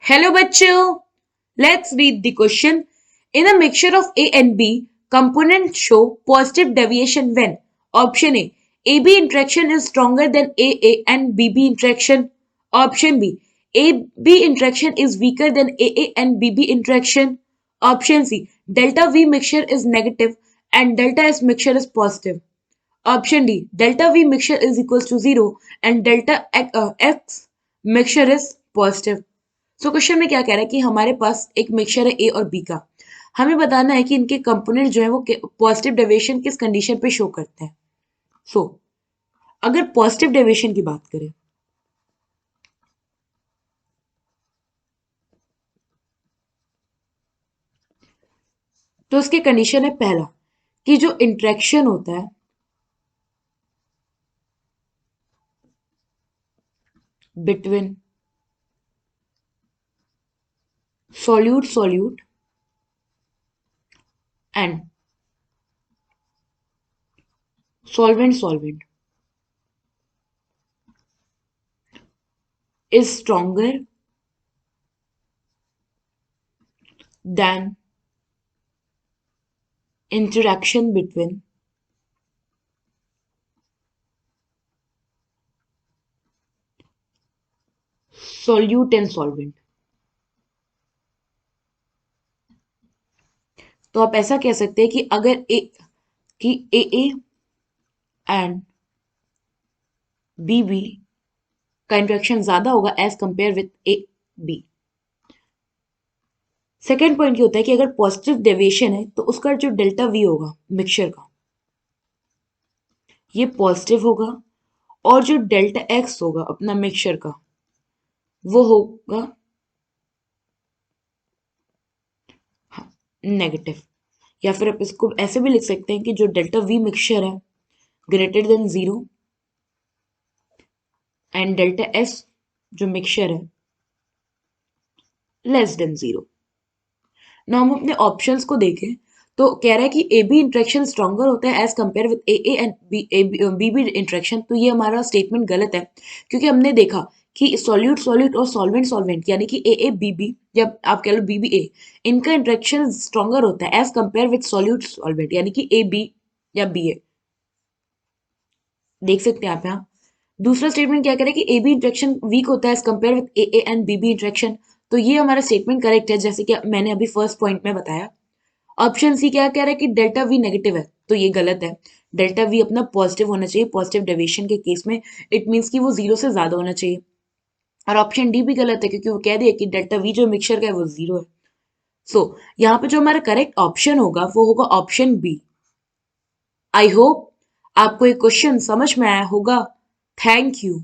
Hello bachcho. Let's read the question. In a mixture of A and B, components show positive deviation when option A, AB interaction is stronger than AA and BB interaction. Option B, AB interaction is weaker than AA and BB interaction. Option C, delta V mixture is negative and delta S mixture is positive. Option D, delta V mixture is equals to 0 and delta X mixture is positive. So question में क्या कह रहा है कि हमारे पास एक mixture है ए और बी का। हमें बताना है कि इनके कंपोनेंट जो है वो पॉजिटिव डेविएशन किस कंडीशन पे शो करते हैं। सो अगर पॉजिटिव डेविएशन की बात करें तो उसके कंडीशन है पहला कि जो इंट्रैक्शन होता है between solute and solvent is stronger than interaction between solute and solvent। तो आप ऐसा कह सकते हैं कि अगर ए एंड बी का इंट्रैक्शन ज्यादा होगा as compare with A B. Second point ये होता है कि अगर पॉजिटिव डेविएशन है तो उसका जो डेल्टा वी होगा मिक्सचर का ये पॉजिटिव होगा और जो डेल्टा एक्स होगा अपना मिक्सचर का वो होगा नेगेटिव। या फिर आप इसको ऐसे भी लिख सकते हैं कि जो डेल्टा वी मिक्सचर है greater than 0 and delta S जो मिक्सचर है लेस देन 0। ना हम अपने ऑप्शंस को देखें तो कह रहा है कि ए बी इंट्रैक्शन स्ट्रॉन्गर होता है as compare with A and B B interaction. तो ये हमारा स्टेटमेंट गलत है क्योंकि हमने देखा कि सॉल्यूट और सॉल्वेंट यानी कि ए बी बी या आप कह लो बी बी ए इनका इंट्रैक्शन स्ट्रॉन्गर होता है एज कंपेयर विद सॉल्वेंट यानी कि ए बी या बी ए। देख सकते हैं आप यहाँ। दूसरा स्टेटमेंट क्या करें कि ए बी इंट्रैक्शन वीक होता है as compare with A and B B interaction. तो ये हमारा स्टेटमेंट करेक्ट है जैसे कि मैंने अभी फर्स्ट पॉइंट में बताया। ऑप्शन सी क्या कह रहा है कि डेल्टा वी नेगेटिव है तो ये गलत है। डेल्टा वी अपना पॉजिटिव होना चाहिए पॉजिटिव डेविएशन के केस में। इट मीन्स कि वो 0 से ज्यादा होना चाहिए। और ऑप्शन डी भी गलत है क्योंकि वो कह दिया कि डेल्टा वी जो मिक्सचर का है वो 0 है। सो यहाँ पे जो हमारा करेक्ट ऑप्शन होगा वो होगा ऑप्शन बी। आई होप आपको ये क्वेश्चन समझ में आया होगा। Thank you.